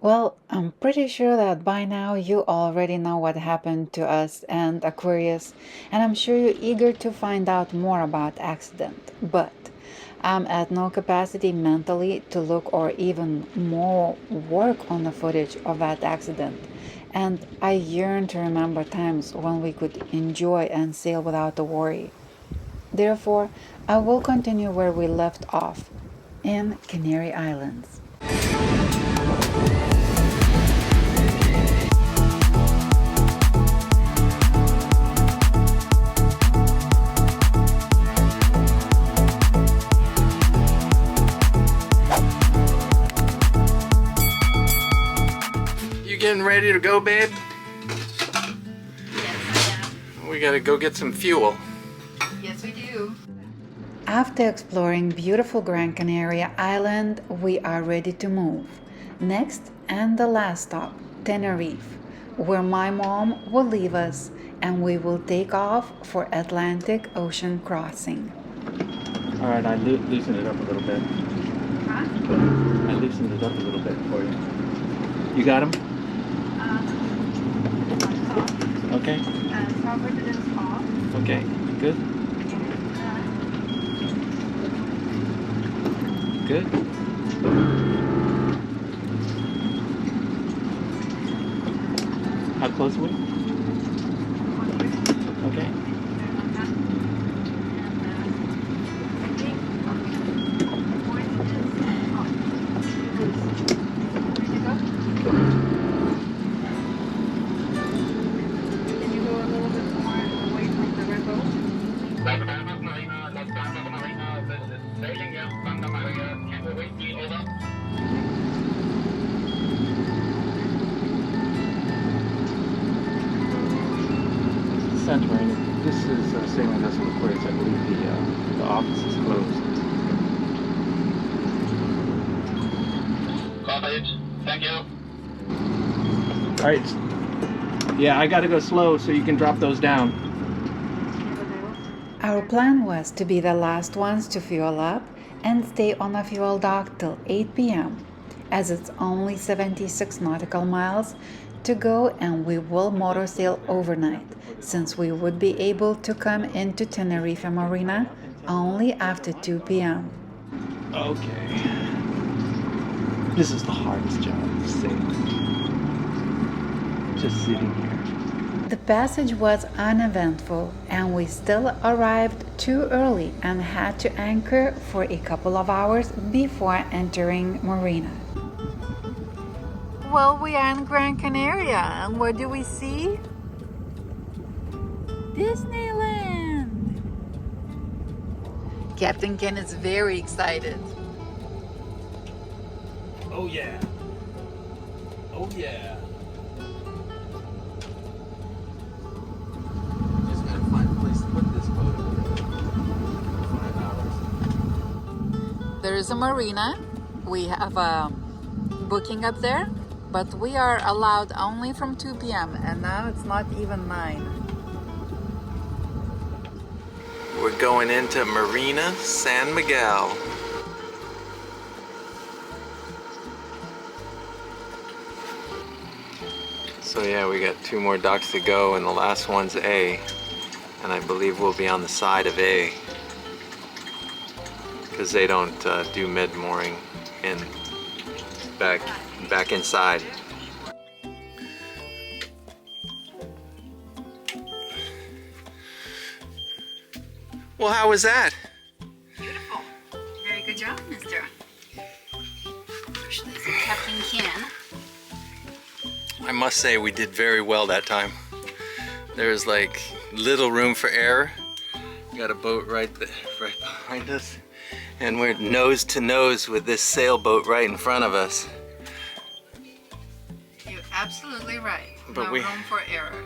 Well, I'm pretty sure that by now you already know what happened to us and Aquarius, and I'm sure you're eager to find out more about accident. But I'm at no capacity mentally to look or even more work on the footage of that accident. And I yearn to remember times when we could enjoy and sail without a worry. Therefore, I will continue where we left off, in Canary Islands. Getting ready to go, babe? Yes, I am. We gotta go get some fuel. Yes, we do. After exploring beautiful Gran Canaria Island, we are ready to move. Next and the last stop, Tenerife, where my mom will leave us and we will take off for Atlantic Ocean crossing. All right, I loosened it up a little bit. Huh? I loosened it up a little bit for you. You got him? Okay. Okay, good. Good. How close are we? Okay. Santorini. This is Sailing Aquarius. I believe the office is closed. Coverage. Thank you. All right. Yeah, I gotta go slow so you can drop those down. Our plan was to be the last ones to fuel up and stay on a fuel dock till 8 p.m. as it's only 76 nautical miles to go, and we will motor sail overnight since we would be able to come into Tenerife Marina only after 2 p.m. Okay. This is the hardest job of sailing. Just sitting here. The passage was uneventful and we still arrived too early and had to anchor for a couple of hours before entering Marina. Well, we are in Gran Canaria, and what do we see? Disneyland! Captain Ken is very excited. Oh yeah. Oh yeah. Just gotta find a place to put this boat for 5 hours. There is a marina. We have a booking up there, but we are allowed only from 2 p.m. and now it's not even 9. We're going into Marina San Miguel. So yeah, we got 2 more docks to go, and the last one's A, and I believe we'll be on the side of A because they don't do mid-mooring in back inside. Well, how was that? Beautiful. Very good job, mister. Especially Captain Ken. I must say we did very well that time. There's like little room for error. We got a boat right behind us, and we're nose to nose with this sailboat right in front of us. You're absolutely right. But no room for error.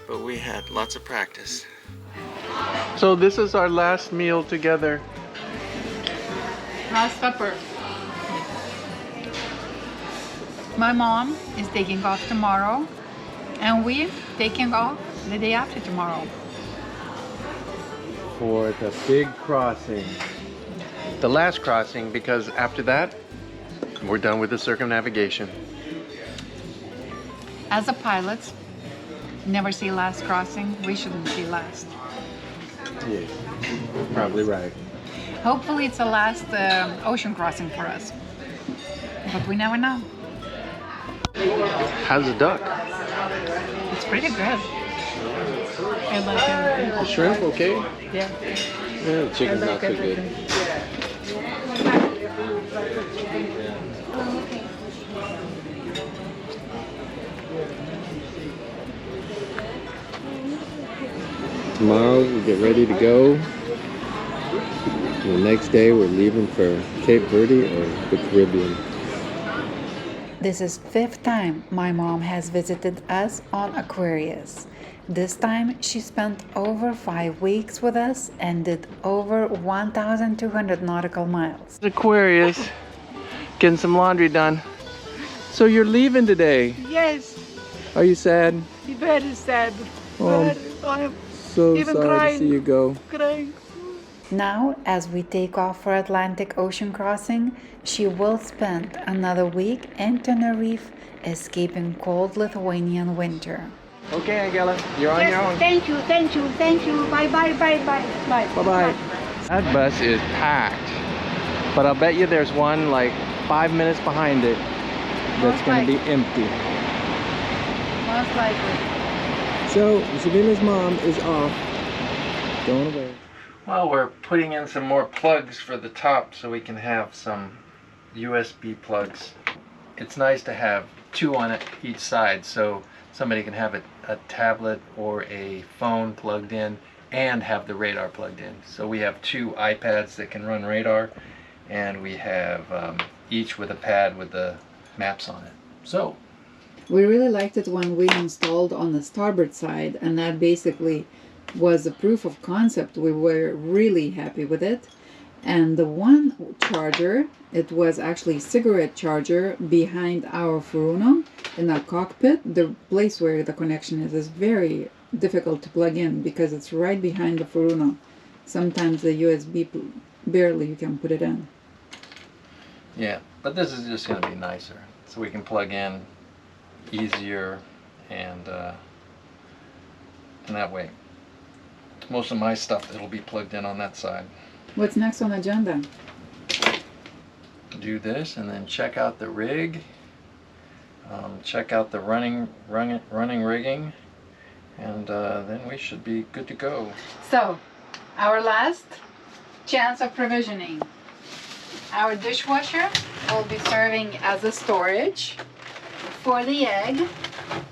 But we had lots of practice. So this is our last meal together. Last supper. My mom is taking off tomorrow, and we taking off the day after tomorrow. For the big crossing. The last crossing, because after that, we're done with the circumnavigation. As a pilot, never see last crossing. We shouldn't see last. Yeah, probably right. Hopefully it's the last ocean crossing for us. But we never know. How's the duck? It's pretty good. I like everything. The shrimp, okay? Yeah. Yeah, the chicken's not so good. Tomorrow we get ready to go. The next day we're leaving for Cape Verde or the Caribbean. This is 5th time my mom has visited us on Aquarius. This time she spent over 5 weeks with us and did over 1,200 nautical miles. Aquarius, getting some laundry done. So you're leaving today? Yes, Are you sad? very sad. Oh, I'm so even sorry crying. to see you go. crying. Now, as we take off for Atlantic Ocean crossing, she will spend another week in Tenerife escaping cold Lithuanian winter. Okay, Angela, you're on your own. Thank you, thank you, thank you. Bye, bye, bye, bye, bye. Bye-bye. That bus is packed, but I'll bet you there's one like 5 minutes behind it that's Most going to be likely. empty. Most likely. So, Sabrina's mom is off, going away. Well, we're putting in some more plugs for the top so we can have some USB plugs. It's nice to have 2 on each side so somebody can have a tablet or a phone plugged in and have the radar plugged in. So we have 2 iPads that can run radar, and we have each with a pad with the maps on it. So We really liked it when we installed on the starboard side, and that basically was a proof of concept. We were really happy with it. And the one charger, it was actually cigarette charger behind our Furuno in the cockpit. The place where the connection is very difficult to plug in because it's right behind the Furuno. Sometimes the USB barely you can put it in. yeah, but this is just going to be nicer, so we can plug in easier, and that way most of my stuff it'll be plugged in on that side. What's next on the agenda? Do this and then check out the rig, check out the running rigging, and then we should be good to go. So, our last chance of provisioning. Our dishwasher will be serving as a storage for the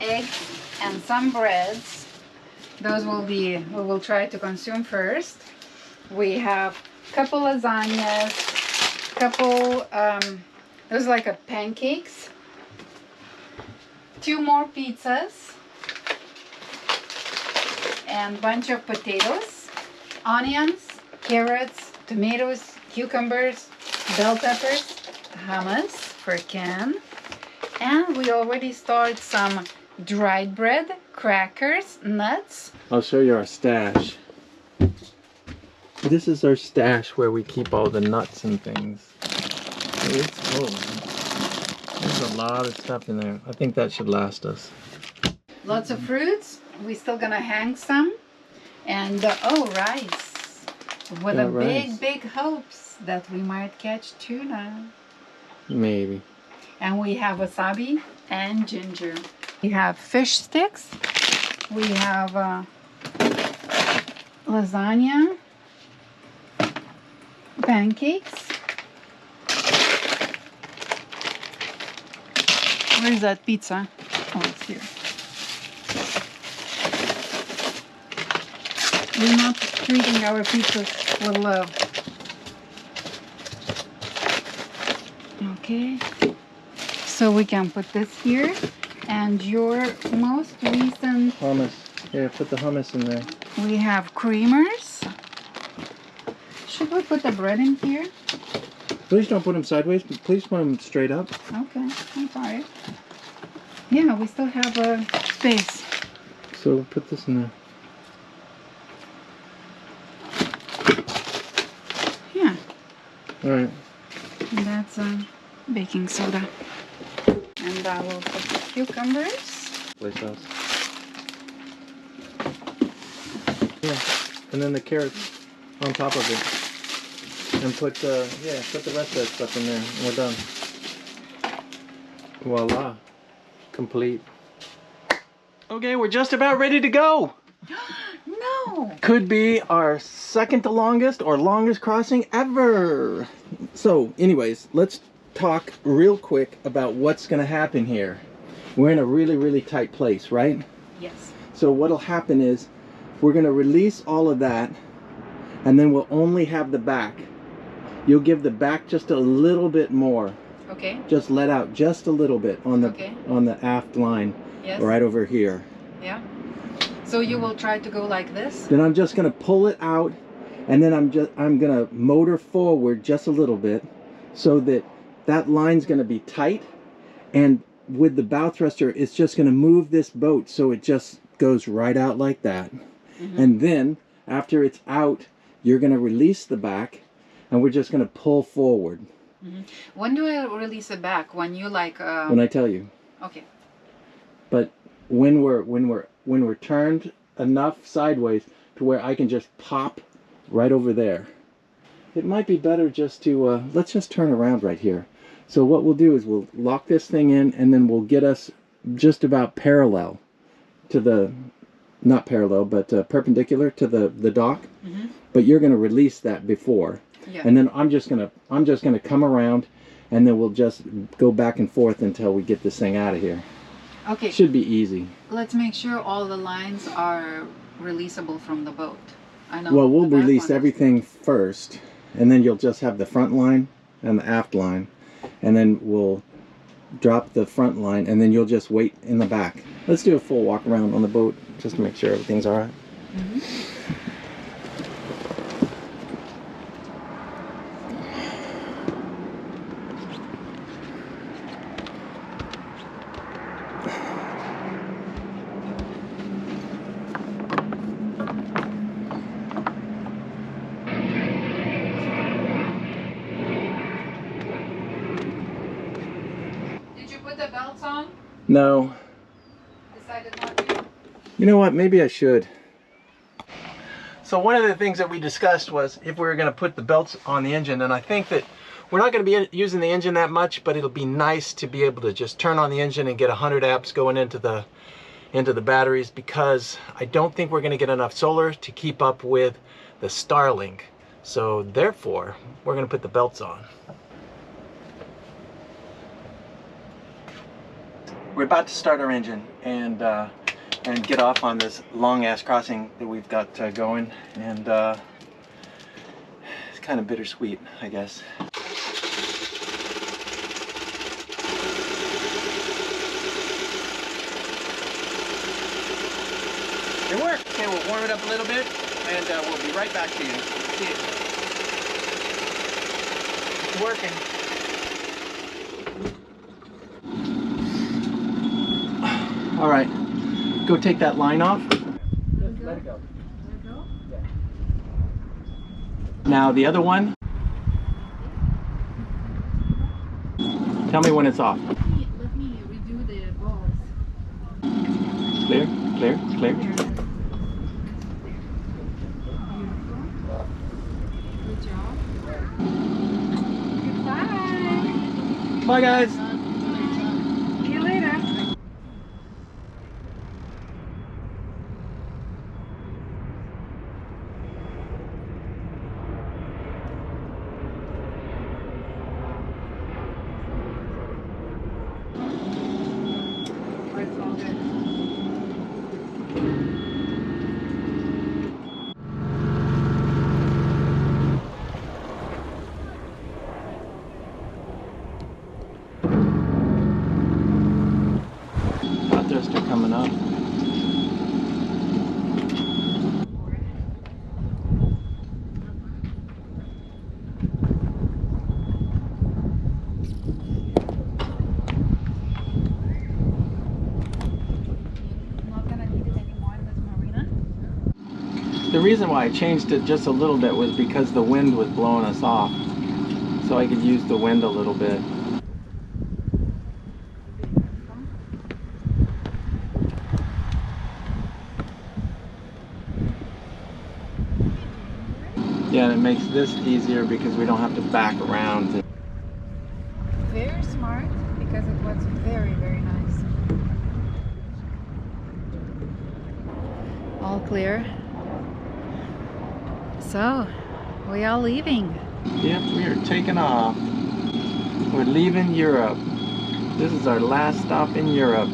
eggs and some breads. Those we will try to consume first. We have a couple lasagnas, couple, those like a pancakes, 2 more pizzas, and bunch of potatoes, onions, carrots, tomatoes, cucumbers, bell peppers, hummus for can, and we already started some dried bread, crackers, nuts. I'll show you our stash. This is our stash where we keep all the nuts and things. It's full. There's a lot of stuff in there. I think that should last us. Lots of fruits. We're still gonna hang some. And rice. With Yeah, a rice. big hopes that we might catch tuna. Maybe. And we have wasabi and ginger. We have fish sticks. We have lasagna, pancakes. Where's that pizza? Oh, it's here. We're not treating our pizzas with love. Okay. So we can put this here. And your most recent, Hummus. Here, put the hummus in there. we have creamers. Should we put the bread in here? Please don't put them sideways, but please put them straight up. Okay, I'm sorry. Yeah, we still have a space. So put this in there. Yeah, Alright. and that's baking soda. And I will put the cucumbers. Soy sauce. Yeah, and then the carrots on top of it. And put the rest of that stuff in there and we're done. Voila. Complete. Okay, we're just about ready to go. No! Could be our second to longest or longest crossing ever. So anyways, let's talk real quick about what's going to happen here. We're in a really, really tight place, right? Yes. So what'll happen is we're going to release all of that and then we'll only have the back. You'll give the back just a little bit more. Okay. Just let out just a little bit on the aft line. Yes. Right over here. Yeah. So you will try to go like this? Then I'm just going to pull it out and then I'm going to motor forward just a little bit so that line's going to be tight, and with the bow thruster it's just going to move this boat so it just goes right out like that. Mm-hmm. And then after it's out you're going to release the back and we're just going to pull forward. Mm-hmm. When do I release it back? When you like when I tell you. Okay. But when we're turned enough sideways to where I can just pop right over there. It might be better just to let's just turn around right here. So what we'll do is we'll lock this thing in and then we'll get us just about parallel to the, not parallel, but perpendicular to the dock. Mm-hmm. But you're going to release that before. Yeah. And then I'm just gonna come around and then we'll just go back and forth until we get this thing out of here. Okay. Should be easy. Let's make sure all the lines are releasable from the boat. I know. Well, we'll release everything first, and then you'll just have the front line and the aft line, and then we'll drop the front line, and then you'll just wait in the back. Let's do a full walk around on the boat just to make sure everything's all right. Mm-hmm. No. Decided not to? You know what? Maybe I should. So one of the things that we discussed was if we were going to put the belts on the engine, and I think that we're not going to be using the engine that much, but it'll be nice to be able to just turn on the engine and get 100 amps going into the batteries, because I don't think we're going to get enough solar to keep up with the Starlink. So therefore, we're going to put the belts on. We're about to start our engine and get off on this long ass crossing that we've got going, and it's kind of bittersweet, I guess. It worked. Okay, we'll warm it up a little bit and we'll be right back to you. See it. It's working. All right, go take that line off. Just let it go. Let it go? Yeah. Now the other one. Tell me when it's off. Let me redo the balls. Clear, clear, clear. Good job. Goodbye. Bye, guys. See you later. It's all good. Hot thruster coming up. Not gonna need it anymore in this marina. The reason why I changed it just a little bit was because the wind was blowing us off. So I could use the wind a little bit. Yeah, and it makes this easier because we don't have to back around. Very smart, because it was very, very nice. All clear. So, we are leaving. Yep, we are taking off. We're leaving Europe. This is our last stop in Europe.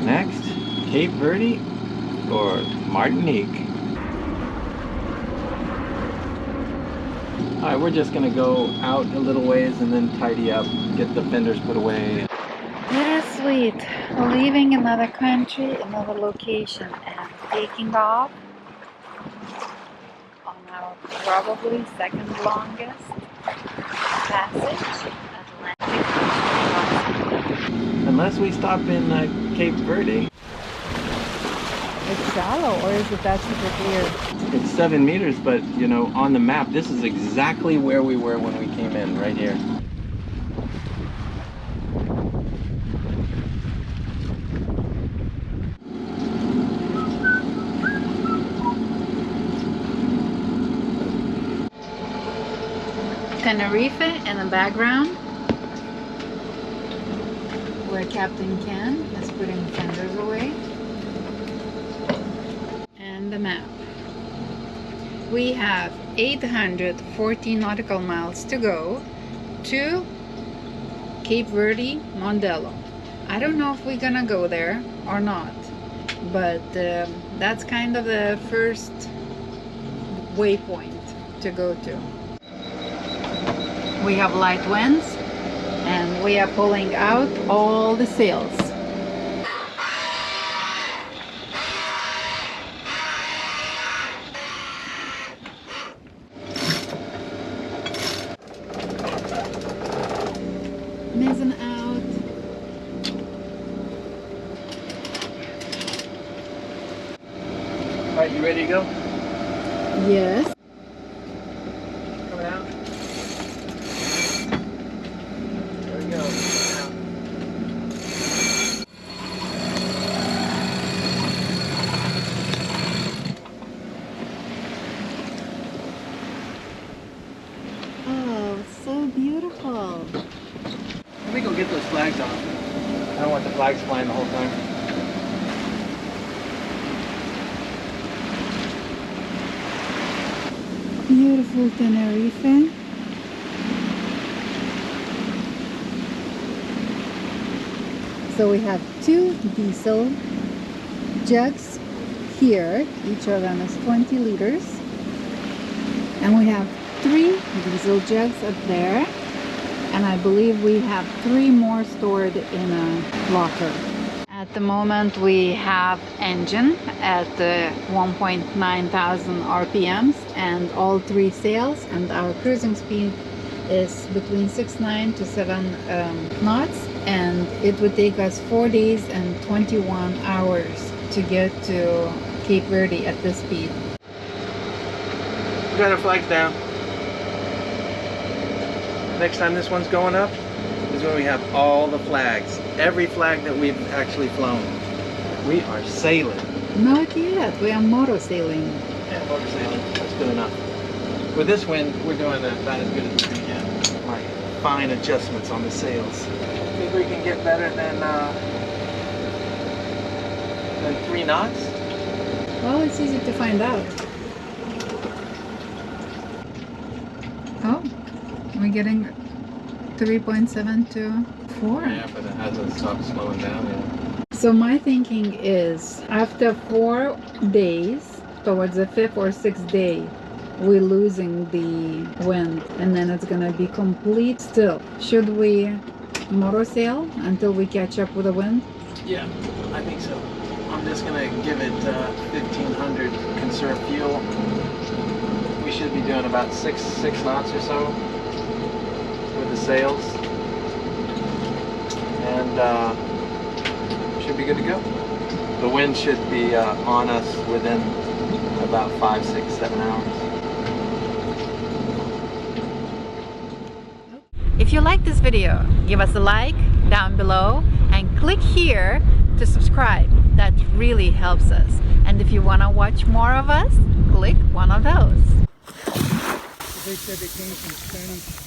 Next, Cape Verde or Martinique. Alright, we're just gonna go out a little ways and then tidy up, get the fenders put away. Bittersweet. Leaving another country, another location, and taking off on our probably second longest passage, Atlantic. Unless we stop in Cape Verde. It's shallow, or is it that super clear? It's 7 meters, but you know, on the map, this is exactly where we were when we came in, right here. Tenerife in the background, where Captain Ken is putting fenders away, and the map. We have 840 nautical miles to go to Cape Verde, Mondello. I don't know if we're gonna go there or not, but that's kind of the first waypoint to go to. We have light winds and we are pulling out all the sails. Mizzen out. Alright, you ready to go? Yes. Coming out. There we go. Oh, so beautiful. Let me go get those flags off. I don't want the flags flying the whole time. Beautiful Tenerife. So we have 2 diesel jugs here. Each of them is 20 liters. And we have 3 diesel jugs up there. And I believe we have 3 more stored in a locker. At the moment we have engine at 1.9 thousand RPMs and all 3 sails, and our cruising speed is between 6.9 to 7 knots, and it would take us 4 days and 21 hours to get to Cape Verde at this speed. We got our flags down. Next time this one's going up is when we have all the flags. Every flag that we've actually flown. We are sailing. Not yet. We are motor sailing. Yeah, motor sailing. That's good enough. With this wind, we're doing about as good as we can. Like fine adjustments on the sails. Think we can get better than 3 knots? Well, it's easy to find out. Oh, we're getting 3.7 to 4. Yeah, but it hasn't stopped slowing down yet. So my thinking is, after 4 days, towards the 5th or 6th day, we're losing the wind, and then it's gonna be complete still. Should we motor sail until we catch up with the wind? Yeah, I think so. I'm just gonna give it 1500, conserve fuel. We should be doing about 6 knots or so with the sails, and should be good to go. The wind should be on us within about 5, 6, 7 hours. If you like this video, give us a like down below and click here to subscribe. That really helps us. And if you want to watch more of us, click one of those. They said they came from Spanish.